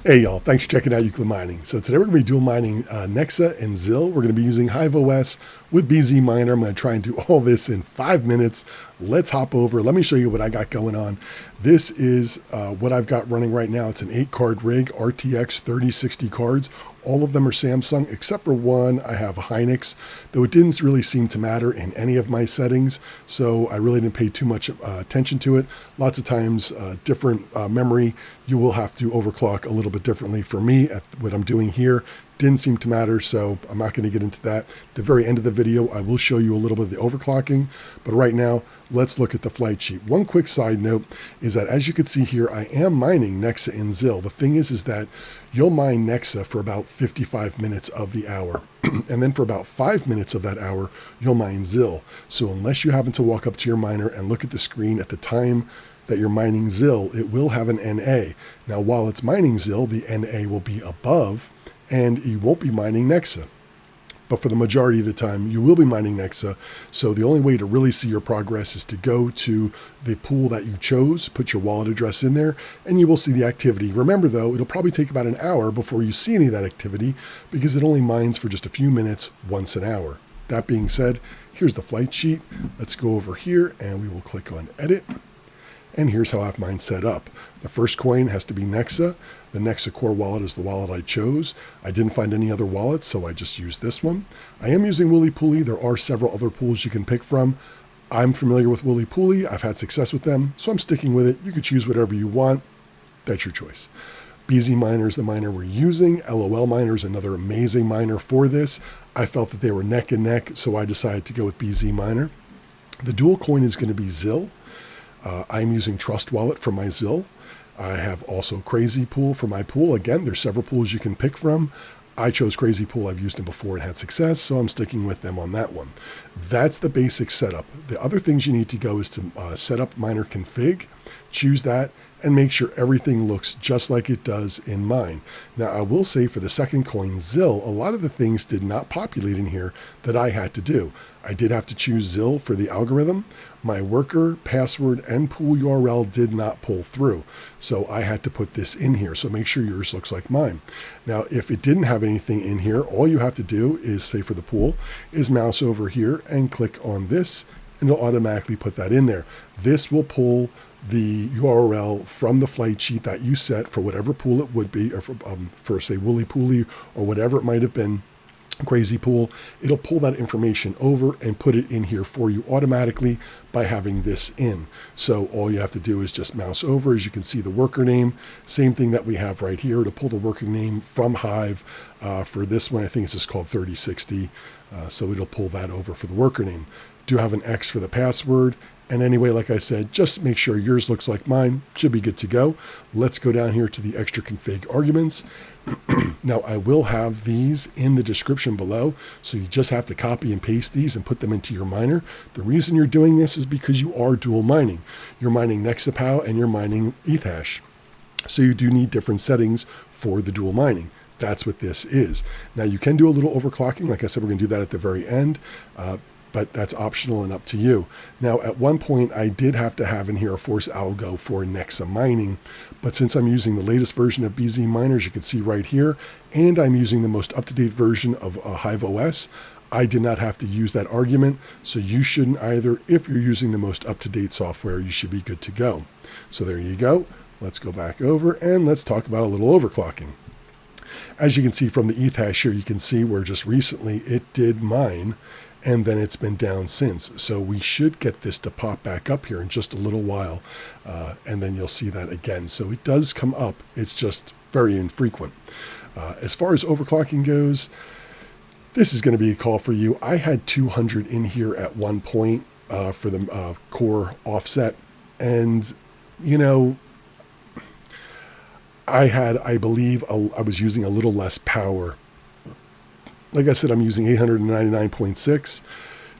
Hey y'all, thanks for checking out Euclid Mining. So today we're going to be dual mining Nexa and Zil. We're going to be using HiveOS with BZ Miner. I'm going to try and do all this in 5 minutes. Let's hop over. Let me show you what I got going on. This is what I've got running right now. It's an 8-card rig, RTX 3060 cards. All of them are Samsung, except for one. I have a Hynix, though it didn't really seem to matter in any of my settings, so I really didn't pay too much attention to it. Lots of times, different memory, you will have to overclock a little bit differently. For me, at what I'm doing here, didn't seem to matter, so I'm not going to get into that. At the very end of the video, I will show you a little bit of the overclocking, but right now, let's look at the flight sheet. One quick side note is that, as you can see here, I am mining Nexa and Zil. The thing is that you'll mine Nexa for about 55 minutes of the hour, and then for about 5 minutes of that hour, you'll mine Zil. So unless you happen to walk up to your miner and look at the screen at the time that you're mining Zil, it will have an NA. Now, while it's mining Zil, the NA will be above, and you won't be mining Nexa. But for the majority of the time, you will be mining Nexa. So the only way to really see your progress is to go to the pool that you chose, put your wallet address in there, and you will see the activity. Remember, though, it'll probably take about an hour before you see any of that activity because it only mines for just a few minutes once an hour. That being said, here's the flight sheet. Let's go over here and we will click on Edit. And here's how I have mine set up. The first coin has to be Nexa. The Nexa Core wallet is the wallet I chose. I didn't find any other wallets, so I just used this one. I am using Wooly Pooly. There are several other pools you can pick from. I'm familiar with Wooly Pooly. I've had success with them, so I'm sticking with it. You could choose whatever you want. That's your choice. BZ Miner is the miner we're using. LOL Miner is another amazing miner for this. I felt that they were neck and neck, so I decided to go with BZ Miner. The dual coin is going to be Zil. I'm using Trust Wallet for my Zil. I have also Crazy Pool for my pool. Again, there's several pools you can pick from. I chose Crazy Pool. I've used them before and had success, so I'm sticking with them on that one. That's the basic setup. The other things you need to go is to set up miner config, choose that, and make sure everything looks just like it does in mine. Now, I will say for the second coin, Zil, a lot of the things did not populate in here that I had to do. I did have to choose Zil for the algorithm. My worker, password, and pool URL did not pull through. So I had to put this in here. So make sure yours looks like mine. Now, if it didn't have anything in here, all you have to do is, say for the pool, is mouse over here and click on this, and it'll automatically put that in there. This will pull the URL from the flight sheet that you set for whatever pool it would be, or for say Wooly Pooly or whatever it might have been, Crazy Pool. It'll pull that information over and put it in here for you automatically by having this in. So all you have to do is just mouse over. As you can see, the worker name, same thing that we have right here, to pull the worker name from Hive. For this one, I think it's just called 3060. So it'll pull that over for the worker name. Do have an X for the password. And anyway, like I said, just make sure yours looks like mine. Should be good to go. Let's go down here to the extra config arguments. Now, I will have these in the description below, so you just have to copy and paste these and put them into your miner. The reason you're doing this is because you are dual mining. You're mining NexaPow and you're mining ETHash. So you do need different settings for the dual mining. That's what this is. Now, you can do a little overclocking. Like I said, we're going to do that at the very end. But that's optional and up to you. Now, at one point, I did have to have in here a force algo for Nexa mining, but since I'm using the latest version of BZ Miner, as you can see right here, and I'm using the most up-to-date version of HiveOS, I did not have to use that argument, so you shouldn't either. If you're using the most up-to-date software, you should be good to go. So there you go. Let's go back over and let's talk about a little overclocking. As you can see from the ETHash here, you can see where just recently it did mine, and then it's been down since. So we should get this to pop back up here in just a little while, and then you'll see that again. So it does come up. It's just very infrequent. As far as overclocking goes, this is going to be a call for you. I had 200 in here at one point for the core offset, and you know, I believe I was using a little less power. Like I said, I'm using 899.6.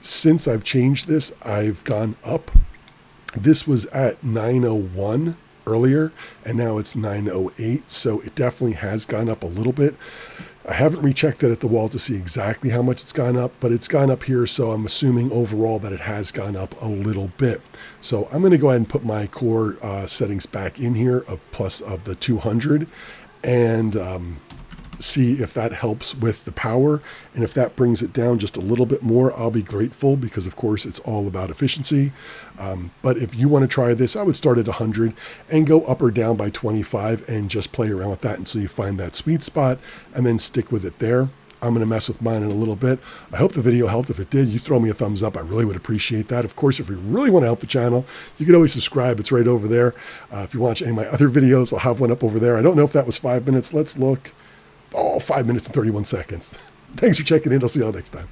Since I've changed this, I've gone up. This was at 901 earlier, and now it's 908. So it definitely has gone up a little bit. I haven't rechecked it at the wall to see exactly how much it's gone up, but it's gone up here, so I'm assuming overall that it has gone up a little bit. So I'm going to go ahead and put my core settings back in here, of plus of the 200, and see if that helps with the power. And if that brings it down just a little bit more, I'll be grateful, because of course it's all about efficiency. But if you want to try this, I would start at 100 and go up or down by 25 and just play around with that until you find that sweet spot, and then stick with it there. I'm going to mess with mine in a little bit. I hope the video helped. If it did, you throw me a thumbs up. I really would appreciate that. Of course, if you really want to help the channel, you can always subscribe. It's right over there. If you watch any of my other videos, I'll have one up over there. I don't know if that was 5 minutes. Let's look. Oh, 5 minutes and 31 seconds. Thanks for checking in. I'll see you all next time.